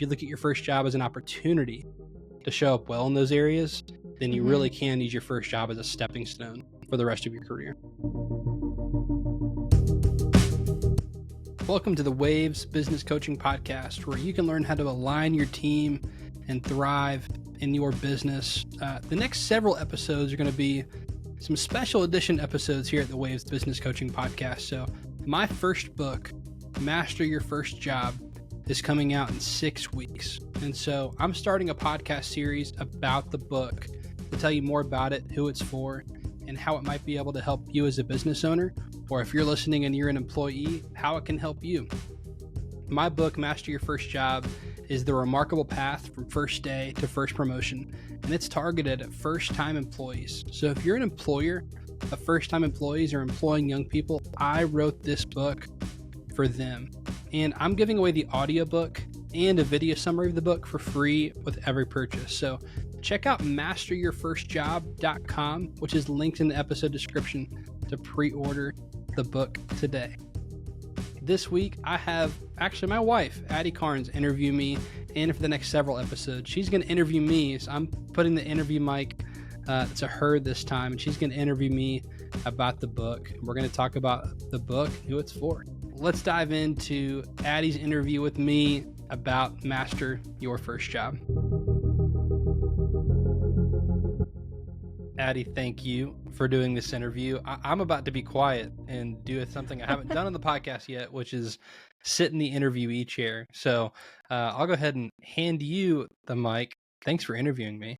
you look at your first job as an opportunity to show up well in those areas, then you really can use your first job as a stepping stone for the rest of your career. Welcome to the Waves Business Coaching Podcast, where you can learn how to align your team and thrive in your business. The next several episodes are going to be some special edition episodes here at the Waves Business Coaching Podcast. So my first book, Master Your First Job, is coming out in 6 weeks. And so I'm starting a podcast series about the book to tell you more about it, who it's for, and how it might be able to help you as a business owner, or if you're listening and you're an employee, how it can help you. My book, Master Your First Job, is the remarkable path from first day to first promotion, and it's targeted at first-time employees. So if you're an employer of first-time employees or employing young people, I wrote this book for them. And I'm giving away the audiobook and a video summary of the book for free with every purchase. So check out masteryourfirstjob.com, which is linked in the episode description, to pre-order the book today. This week, I have actually my wife, Addi Carnes, interview me, and for the next several episodes, she's going to interview me. So I'm putting the interview mic to her this time, and she's going to interview me about the book. We're going to talk about the book, who it's for. Let's dive into Addi's interview with me about Master Your First Job. Addi, thank you for doing this interview. I'm about to be quiet and do something I haven't done on the podcast yet, which is sit in the interviewee chair. So I'll go ahead and hand you the mic. Thanks for interviewing me.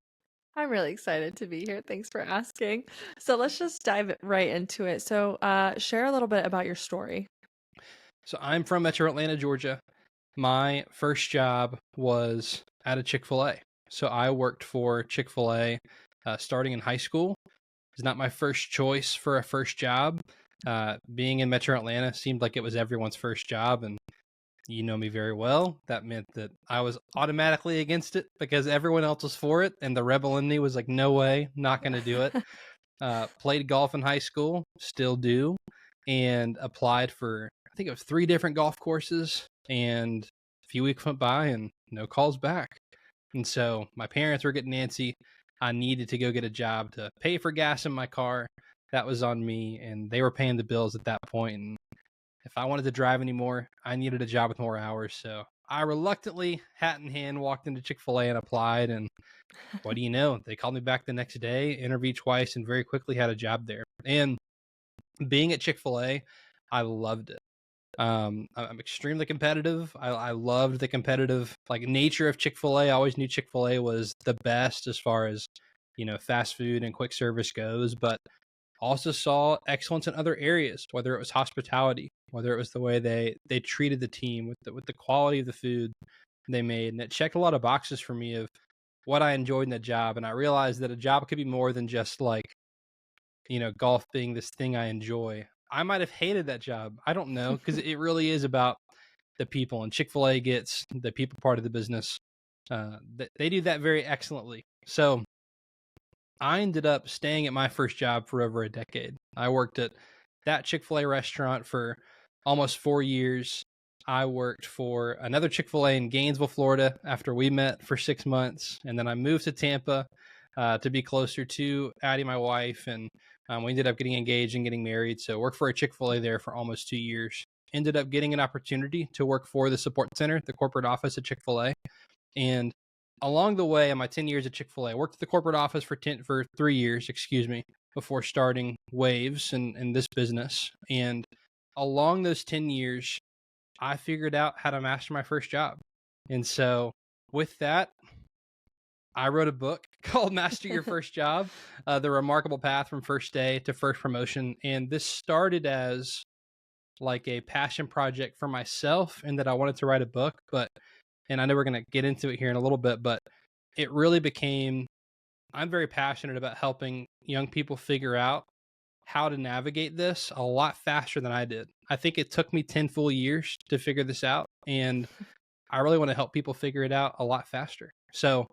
I'm really excited to be here. Thanks for asking. So let's just dive right into it. So share a little bit about your story. So I'm from Metro Atlanta, Georgia. My first job was at a Chick-fil-A. So I worked for Chick-fil-A starting in high school. It's not my first choice for a first job. Being in Metro Atlanta seemed like it was everyone's first job, and you know me very well. That meant that I was automatically against it because everyone else was for it, and the rebel in me was like, no way, not going to do it. Played golf in high school, still do, and applied for, I think it was 3 different golf courses, and a few weeks went by and no calls back. And so my parents were getting antsy. I needed to go get a job to pay for gas in my car. That was on me, and they were paying the bills at that point. And if I wanted to drive anymore, I needed a job with more hours. So I reluctantly, hat in hand, walked into Chick-fil-A and applied. And what do you know? They called me back the next day, interviewed twice, and very quickly had a job there. And being at Chick-fil-A, I loved it. I'm extremely competitive. I loved the competitive nature of Chick-fil-A. I always knew Chick-fil-A was the best as far as, fast food and quick service goes, but also saw excellence in other areas, whether it was hospitality, whether it was the way they treated the team with the quality of the food they made. And it checked a lot of boxes for me of what I enjoyed in the job. And I realized that a job could be more than just golf being this thing I enjoy. I might have hated that job. I don't know, because it really is about the people, and Chick-fil-A gets the people part of the business. They do that very excellently. So I ended up staying at my first job for over a decade. I worked at that Chick-fil-A restaurant for almost 4 years. I worked for another Chick-fil-A in Gainesville, Florida, after we met for 6 months. And then I moved to Tampa to be closer to Addi, my wife, and we ended up getting engaged and getting married. So worked for a Chick-fil-A there for almost 2 years. Ended up getting an opportunity to work for the support center, the corporate office at Chick-fil-A. And along the way, in my 10 years at Chick-fil-A, I worked at the corporate office for 3 years, before starting Waves and this business. And along those 10 years, I figured out how to master my first job. And so with that, I wrote a book called Master Your First Job, The Remarkable Path from First Day to First Promotion. And this started as a passion project for myself, and that I wanted to write a book, and I know we're going to get into it here in a little bit, but it really became, I'm very passionate about helping young people figure out how to navigate this a lot faster than I did. I think it took me 10 full years to figure this out, and I really want to help people figure it out a lot faster. So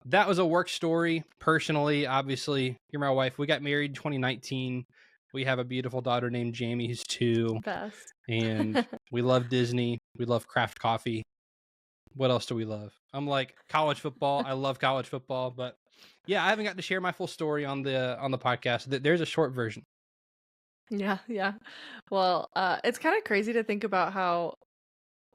that was a work story. Personally, obviously, you're my wife. We got married in 2019. We have a beautiful daughter named Jamie, who's 2. Best. And we love Disney. We love craft coffee. What else do we love? I'm like college football. I love college football, but yeah, I haven't got to share my full story on the podcast. There's a short version. Yeah, yeah. Well, it's kind of crazy to think about how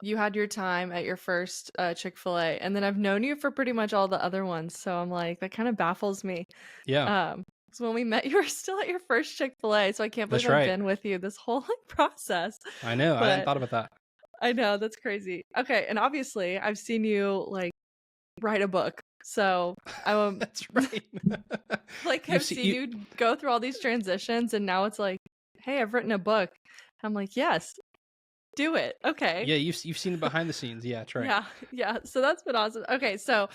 you had your time at your first Chick-fil-A, and then I've known you for pretty much all the other ones. So I'm like, that kind of baffles me. Yeah, So when we met, you were still at your first Chick-fil-A, so I can't believe that's I've right. been with you this whole like process. I know. I hadn't But thought about that. I know that's crazy. Okay, and obviously I've seen you like write a book. So I'm That's right. like You've I've seen seen you. you go through all these transitions and now it's like, hey, I've written a book. I'm like, yes, do it. Okay. Yeah, you've seen the behind the scenes. Yeah, that's right. Yeah, yeah. So that's been awesome. Okay, so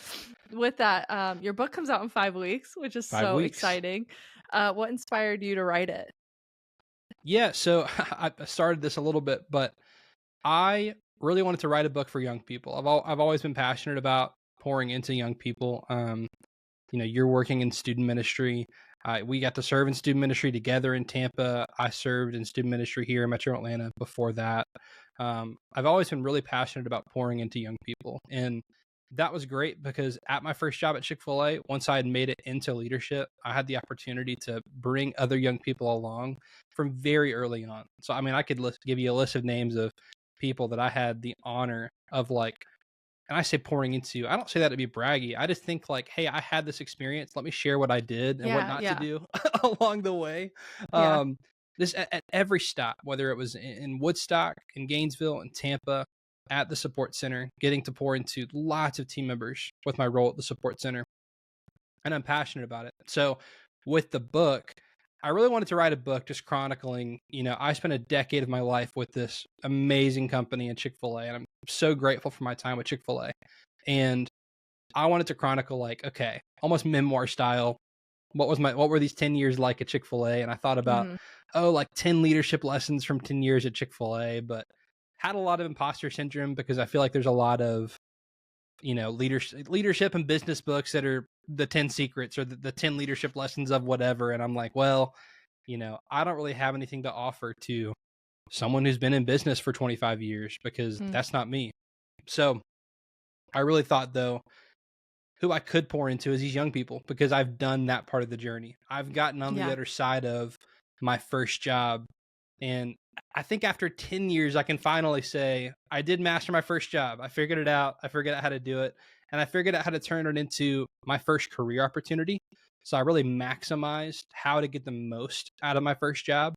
with that, your book comes out in 5 weeks, which is 5 so weeks. exciting. What inspired you to write it? Yeah, so I started this a little bit, but I really wanted to write a book for young people. I've always been passionate about pouring into young people. You're working in student ministry. We got to serve in student ministry together in Tampa. I served in student ministry here in Metro Atlanta before that. I've always been really passionate about pouring into young people. And that was great because at my first job at Chick-fil-A, once I had made it into leadership, I had the opportunity to bring other young people along from very early on. So, I mean, I could give you a list of names of people that I had the honor of like, and I say pouring into, I don't say that to be braggy. I just think like, hey, I had this experience. Let me share what I did and what Yeah, not to yeah, do along the way. yeah. Um, this at every stop, whether it was in Woodstock, in Gainesville, in Tampa, at the support center, getting to pour into lots of team members with my role at the support center, and I'm passionate about it. So with the book, I really wanted to write a book just chronicling, I spent a decade of my life with this amazing company in Chick-fil-A, and I'm so grateful for my time with Chick-fil-A. And I wanted to chronicle like, okay, almost memoir style. What were these 10 years like at Chick-fil-A? And I thought about, Hmm. like 10 leadership lessons from 10 years at Chick-fil-A, but had a lot of imposter syndrome because I feel like there's a lot of leadership and business books that are the 10 secrets or the 10 leadership lessons of whatever. And I'm like, well, I don't really have anything to offer to someone who's been in business for 25 years because Mm. that's not me. So I really thought, though, who I could pour into is these young people because I've done that part of the journey. I've gotten on the Yeah. other side of my first job. And I think after 10 years, I can finally say, I did master my first job. I figured it out. I figured out how to do it. And I figured out how to turn it into my first career opportunity. So I really maximized how to get the most out of my first job.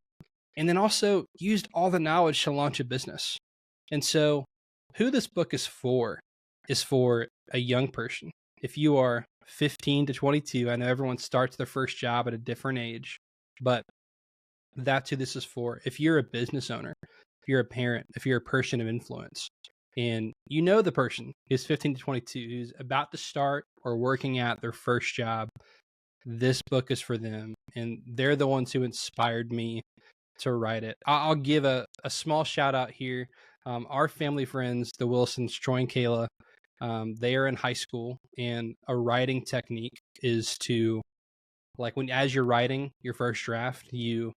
And then also used all the knowledge to launch a business. And so, who this book is for a young person. If you are 15 to 22, I know everyone starts their first job at a different age, but that's who this is for. If you're a business owner, if you're a parent, if you're a person of influence, and you know the person who's 15 to 22 who's about to start or working at their first job, this book is for them. And they're the ones who inspired me to write it. I'll give a small shout out here. Our family friends, the Wilsons, Troy and Kayla, they are in high school, and a writing technique is to, like, as you're writing your first draft, you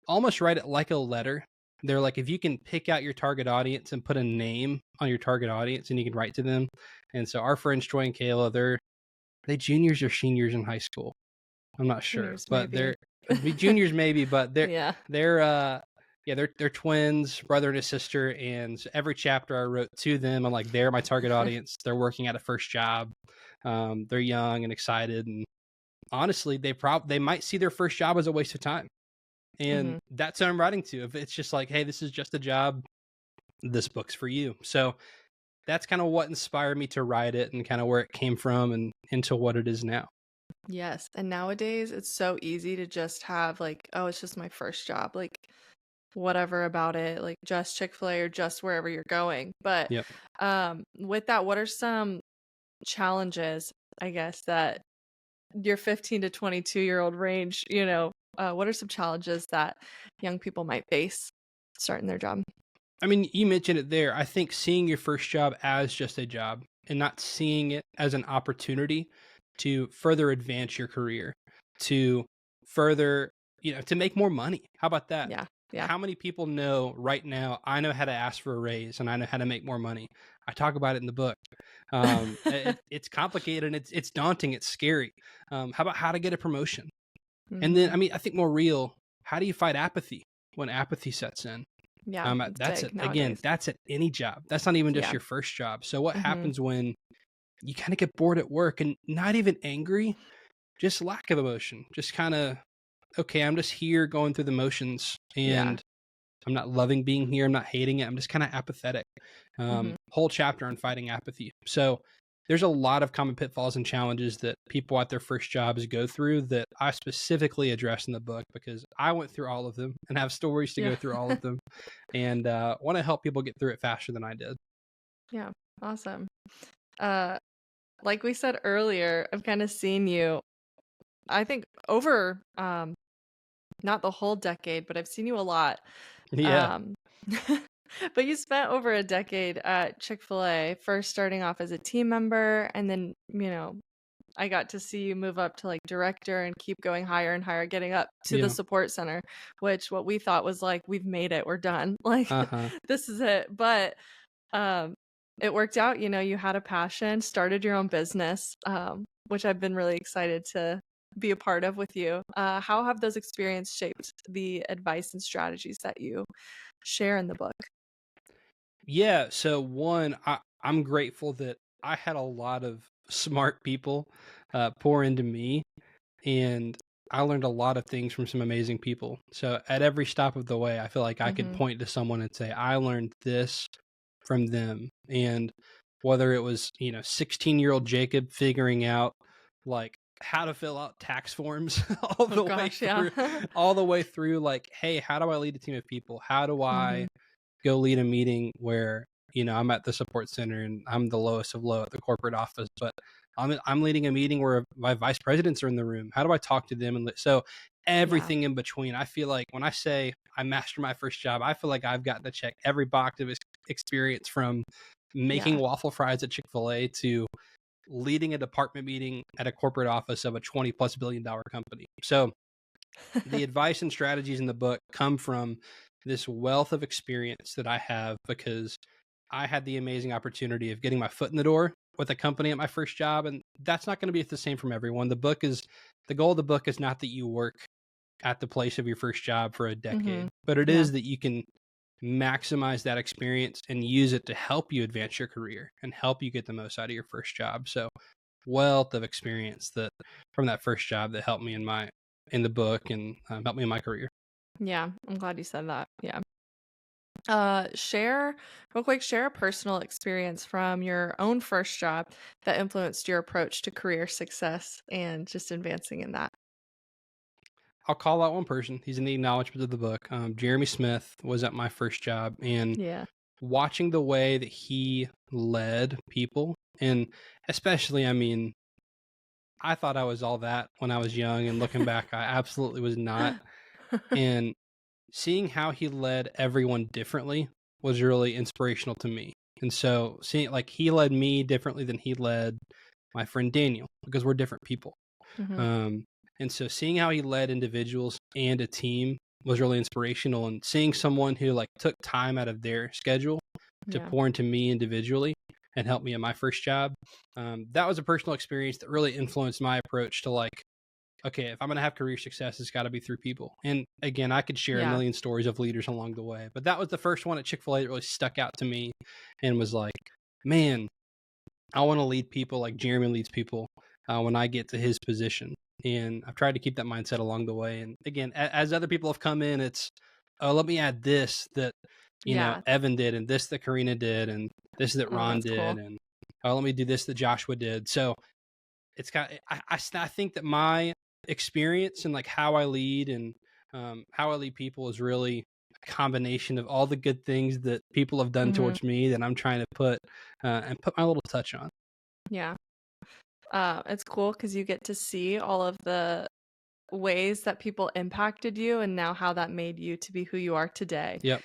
almost write it like a letter. They're like, if you can pick out your target audience and put a name on your target audience, and you can write to them. And so our friends Troy and Kayla, they juniors or seniors in high school. I'm not sure, Juniors, but maybe. they're be juniors maybe, but Yeah. they're twins, brother and a sister, and so every chapter I wrote to them. I'm like, they're my target audience. They're working at a first job. They're young and excited, and honestly, they might see their first job as a waste of time, and Hmm. that's what I'm writing to. If it's just like, hey, this is just a job, this book's for you. So that's kind of what inspired me to write it, and kind of where it came from, and into what it is now. Yes. And nowadays it's so easy to just have like, oh, it's just my first job. Like whatever about it, like just Chick-fil-A or just wherever you're going. But Yep. with that, what are some challenges, I guess, that your 15 to 22-year-old range, what are some challenges that young people might face starting their job? I mean, you mentioned it there. I think seeing your first job as just a job and not seeing it as an opportunity to further advance your career, to further, to make more money. How about that? Yeah. Yeah. How many people know right now, I know how to ask for a raise and I know how to make more money? I talk about it in the book. It's complicated and it's daunting. It's scary. How about how to get a promotion? And then, Mhm. I mean, I think more real, how do you fight apathy when apathy sets in? Yeah, it's That's it. big Again, nowadays. that's at any job. That's not even just Yeah. your first job. So what Mhm. happens when you kind of get bored at work and not even angry, just lack of emotion, just kind of, okay, I'm just here going through the motions Yeah. and I'm not loving being here. I'm not hating it. I'm just kind of apathetic. Mhm. Whole chapter on fighting apathy. So there's a lot of common pitfalls and challenges that people at their first jobs go through that I specifically address in the book because I went through all of them and have stories to Yeah. go through all of them and want to help people get through it faster than I did. Yeah. Awesome. Uh, like we said earlier, I've kind of seen you, I think over not the whole decade, but I've seen you a lot. Yeah. Um but you spent over a decade at Chick-fil-A, first starting off as a team member, and then, I got to see you move up to like director and keep going higher and higher, getting up to the Yeah. support center, which what we thought was like, we've made it, we're done. Like Uh-huh. this is it. But um it worked out, you had a passion, started your own business, which I've been really excited to be a part of with you. How have those experiences shaped the advice and strategies that you share in the book? Yeah. So one, I'm grateful that I had a lot of smart people pour into me and I learned a lot of things from some amazing people. So at every stop of the way, I feel like I could Mm-hmm. point to someone and say, I learned this from them. And whether it was, 16-year-old Jacob figuring out like how to fill out tax forms Oh gosh, yeah. all the way through like, hey, how do I lead a team of people? How do Mm-hmm. I go lead a meeting where I'm at the support center and I'm the lowest of low at the corporate office, but I'm leading a meeting where my vice presidents are in the room. How do I talk to them? And so Yeah. everything in between. I feel like when I say I mastered my first job, I feel like I've gotten to check every box of experience from making Yeah. waffle fries at Chick-fil-A to leading a department meeting at a corporate office of a 20 plus $1 billion company. So the advice and strategies in the book come from this wealth of experience that I have because I had the amazing opportunity of getting my foot in the door with a company at my first job. And that's not going to be the same from everyone. The goal of the book is not that you work at the place of your first job for a Mm-hmm. decade, but it Yeah. is that you can maximize that experience and use it to help you advance your career and help you get the most out of your first job. So wealth of experience that from that first job that helped me in the book and helped me in my career. Yeah. I'm glad you said that. Yeah. Share real quick, share a personal experience from your own first job that influenced your approach to career success and just advancing in that. I'll call out one person. He's in the acknowledgement of the book. Jeremy Smith was at my first job, and Yeah. watching the way that he led people, and especially, I mean, I thought I was all that when I was young, and looking back, I absolutely was not. And seeing how he led everyone differently was really inspirational to me. And so seeing like he led me differently than he led my friend Daniel because we're different people. Hmm. Um, and so seeing how he led individuals and a team was really inspirational. And seeing someone who like took time out of their schedule to Yeah. pour into me individually and help me at my first job, that was a personal experience that really influenced my approach to like, okay, if I'm going to have career success, it's got to be through people. And again, I could share a Yeah. million stories of leaders along the way, but that was the first one at Chick-fil-A that really stuck out to me and was like, man, I want to lead people like Jeremy leads people when I get to his position. And I've tried to keep that mindset along the way. And again, as other people have come in, it's, oh, let me add this that, Yeah. Evan did and this that Karina did and this that Oh, Ron that's did. cool. And oh, let me do this that Joshua did. So it's got, I think that my experience and like how I lead and how I lead people is really a combination of all the good things that people have done Hmm. towards me that I'm trying to put and put my little touch on. Yeah. It's cool because you get to see all of the ways that people impacted you and now how that made you to be who you are today. Yep.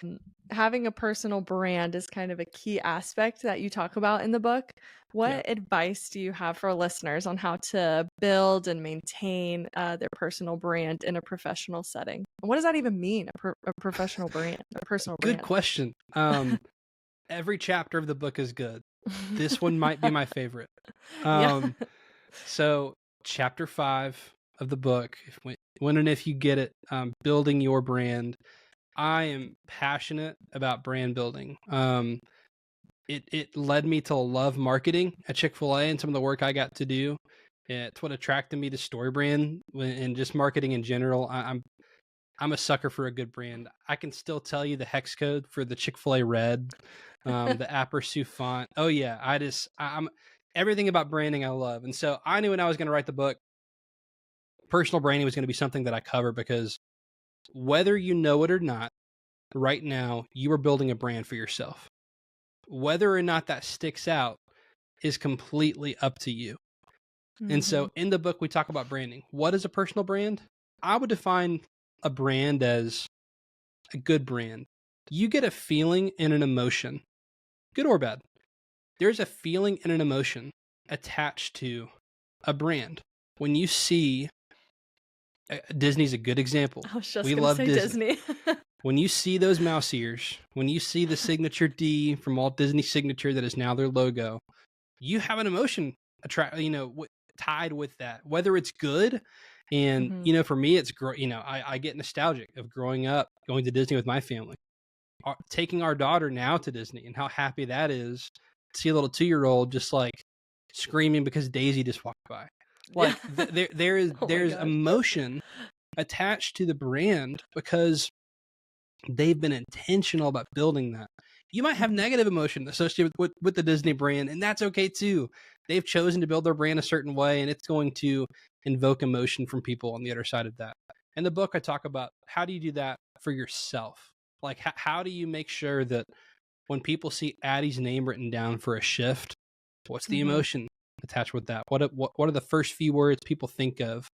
Having a personal brand is kind of a key aspect that you talk about in the book. Yeah. What advice do you have for listeners on how to build and maintain their personal brand in a professional setting? What does that even mean, a professional brand, a personal Good brand? question. Every chapter of the book is good. This one might be my favorite. Yeah. So chapter 5 of the book, when and if you get it, building your brand. I am passionate about brand building. It led me to love marketing at Chick-fil-A and some of the work I got to do. It's what attracted me to StoryBrand and just marketing in general. I'm a sucker for a good brand. I can still tell you the hex code for the Chick-fil-A red, the Aperçu font. Oh yeah, I'm everything about branding I love. And so I knew when I was going to write the book, personal branding was going to be something that I cover because whether you know it or not, right now you are building a brand for yourself. Whether or not that sticks out is completely up to you. And so in the book, we talk about branding. What is a personal brand? I would define a brand as a good brand. You get a feeling and an emotion, good or bad. There's a feeling and an emotion attached to a brand. When you see, Disney's a good example. I was just We going to love say Disney. Disney. When you see those mouse ears, when you see the signature D from Walt Disney Signature that is now their logo, you have an emotion tied with that, whether it's good. And for me, it's I get nostalgic of growing up going to Disney with my family, taking our daughter now to Disney, and how happy that is to see a little 2-year-old just like screaming because Daisy just walked by. Like there's emotion attached to the brand because they've been intentional about building that. You might have negative emotion associated with the Disney brand, and that's okay too. They've chosen to build their brand a certain way, and it's going to invoke emotion from people on the other side of that. In the book, I talk about how do you do that for yourself? Like, how do you make sure that when people see Addi's name written down for a shift, what's the emotion attached with that? What are the first few words people think of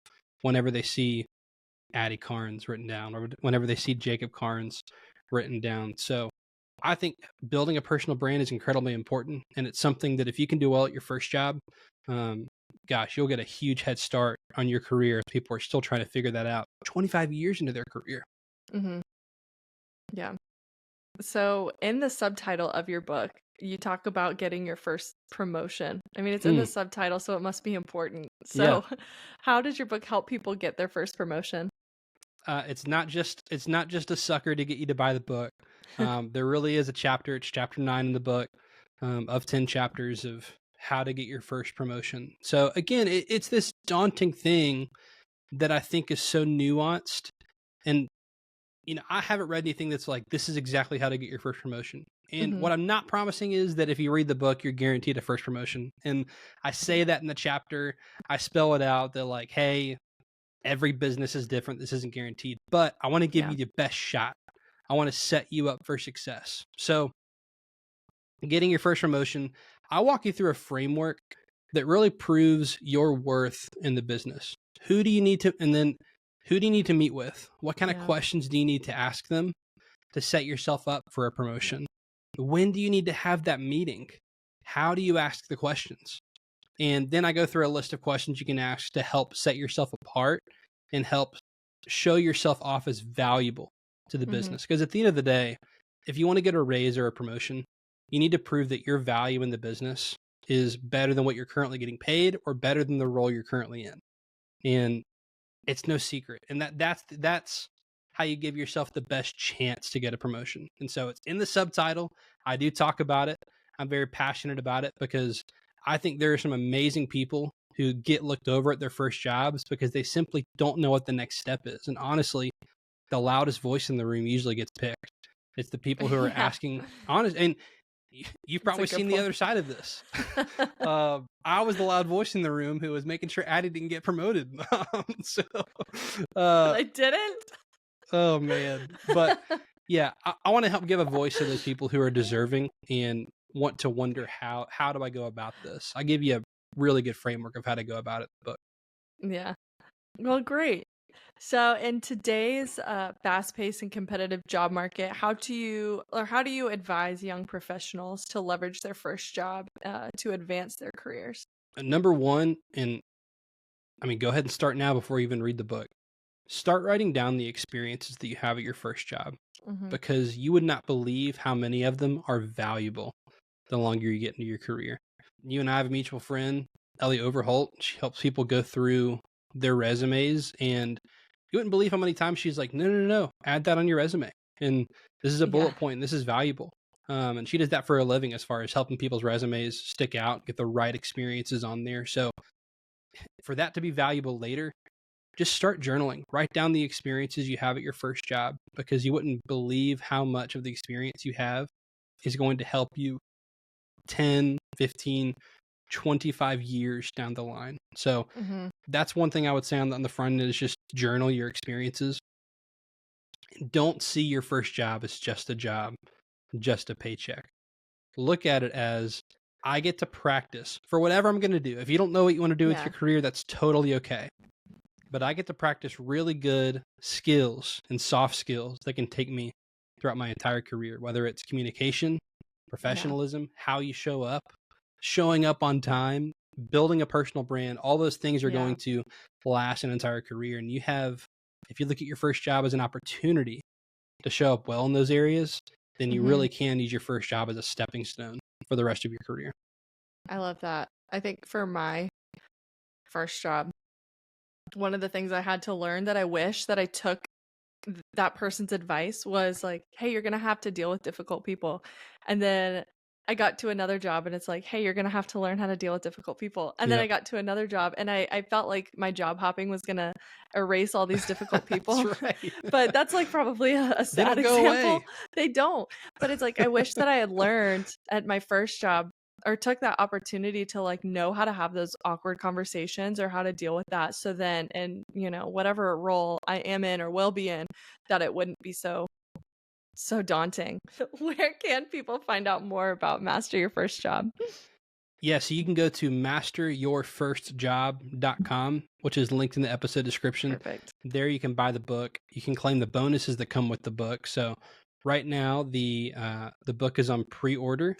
whenever they see Addi Carnes written down, or whenever they see Jacob Carnes written down? So I think building a personal brand is incredibly important, and it's something that if you can do well at your first job, gosh, you'll get a huge head start on your career if people are still trying to figure that out 25 years into their career. Yeah. So in the subtitle of your book, you talk about getting your first promotion. I mean, it's in the subtitle, so it must be important. So how did your book help people get their first promotion? It's not just a sucker to get you to buy the book. There really is a chapter. It's chapter 9 in the book, of 10 chapters of how to get your first promotion. So again, it's this daunting thing that I think is so nuanced. And I haven't read anything that's like, this is exactly how to get your first promotion. And what I'm not promising is that if you read the book, you're guaranteed a first promotion. And I say that in the chapter. I spell it out that like, hey, every business is different. This isn't guaranteed, but I want to give you the best shot. I want to set you up for success. So getting your first promotion, I'll walk you through a framework that really proves your worth in the business. Who do you need to meet with? What kind of questions do you need to ask them to set yourself up for a promotion? When do you need to have that meeting? How do you ask the questions? And then I go through a list of questions you can ask to help set yourself apart and help show yourself off as valuable to the business. Because at the end of the day, if you want to get a raise or a promotion, you need to prove that your value in the business is better than what you're currently getting paid or better than the role you're currently in. And it's no secret. And that's how you give yourself the best chance to get a promotion. And so it's in the subtitle. I do talk about it. I'm very passionate about it because I think there are some amazing people who get looked over at their first jobs because they simply don't know what the next step is. And honestly, the loudest voice in the room usually gets picked. It's the people who are asking honest. And you've probably seen the other side of this. I was the loud voice in the room who was making sure Addi didn't get promoted. I didn't. Oh man. But yeah, I want to help give a voice to those people who are deserving and want to wonder how do I go about this? I give you a really good framework of how to go about it in the book. Yeah. Well, great. So in today's fast-paced and competitive job market, how do you advise young professionals to leverage their first job to advance their careers? Number one, and I mean, go ahead and start now before you even read the book. Start writing down the experiences that you have at your first job Hmm. because you would not believe how many of them are valuable the longer you get into your career. You and I have a mutual friend, Ellie Overholt. She helps people go through their resumes, and you wouldn't believe how many times she's like, no, add that on your resume. And this is a Yeah. bullet point, and this is valuable. And she does that for a living as far as helping people's resumes stick out, get the right experiences on there. So for that to be valuable later, just start journaling. Write down the experiences you have at your first job because you wouldn't believe how much of the experience you have is going to help you 10, 15, 25 years down the line. So Hmm. that's one thing I would say on the front end is just journal your experiences. Don't see your first job as just a job, just a paycheck. Look at it as I get to practice for whatever I'm going to do. If you don't know what you want to do with Yeah. your career, that's totally okay. But I get to practice really good skills and soft skills that can take me throughout my entire career, whether it's communication, Yeah. professionalism, how you show up, showing up on time, building a personal brand. All those things are Yeah. going to last an entire career. And if you look at your first job as an opportunity to show up well in those areas, then you Hmm. really can use your first job as a stepping stone for the rest of your career. I love that. I think for my first job, one of the things I had to learn that I wish that I took that person's advice was like, "Hey, you're gonna have to deal with difficult people." And then I got to another job and it's like, "Hey, you're gonna have to learn how to deal with difficult people." And then I Yep. got to another job and I felt like my job hopping was gonna erase all these difficult That's people. right. But that's like probably a They sad don't go example. away. They don't. But it's like I wish that I had learned at my first job or took that opportunity to like know how to have those awkward conversations or how to deal with that so then in, whatever role I am in or will be in, that it wouldn't be so daunting. Where can people find out more about Master Your First Job? Yeah, so you can go to masteryourfirstjob.com, which is linked in the episode description. Perfect. There you can buy the book. You can claim the bonuses that come with the book. So right now the book is on pre-order.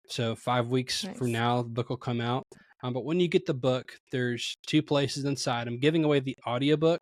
So 5 weeks from Nice. now the book will come out. But when you get the book, there's two places inside. I'm giving away the audiobook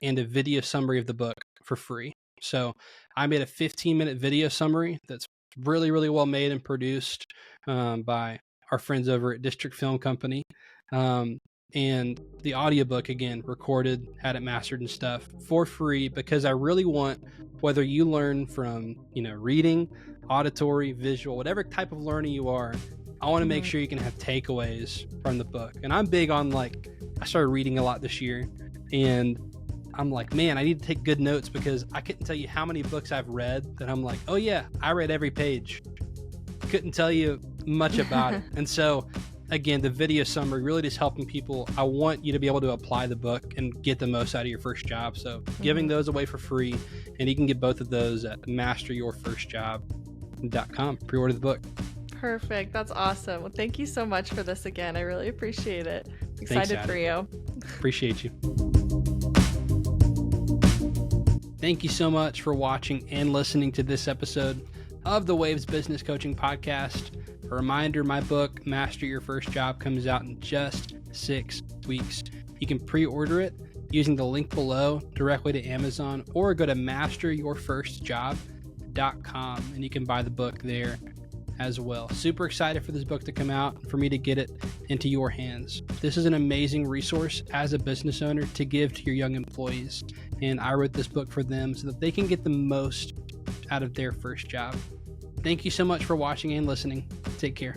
and a video summary of the book for free. So I made a 15-minute video summary that's really, really well made and produced by our friends over at District Film Company. And the audiobook, again, recorded, had it mastered and stuff for free because I really want, whether you learn from, reading, auditory, visual, whatever type of learning you are, I want to make Mhm. sure you can have takeaways from the book. And I'm big on I started reading a lot this year and I'm like, man, I need to take good notes because I couldn't tell you how many books I've read that I'm like, oh yeah, I read every page. Couldn't tell you much about it. And so, again, the video summary really just helping people. I want you to be able to apply the book and get the most out of your first job. So, giving Mhm. those away for free, and you can get both of those at masteryourfirstjob.com. Pre-order the book. Perfect. That's awesome. Well, thank you so much for this again. I really appreciate it. Thanks, Excited for Addi. you. Appreciate you. Thank you so much for watching and listening to this episode of the Waves Business Coaching Podcast. A reminder, my book, Master Your First Job, comes out in just 6 weeks. You can pre-order it using the link below directly to Amazon or go to masteryourfirstjob.com and you can buy the book there as well. Super excited for this book to come out, for me to get it into your hands. This is an amazing resource as a business owner to give to your young employees. And I wrote this book for them so that they can get the most out of their first job. Thank you so much for watching and listening. Take care.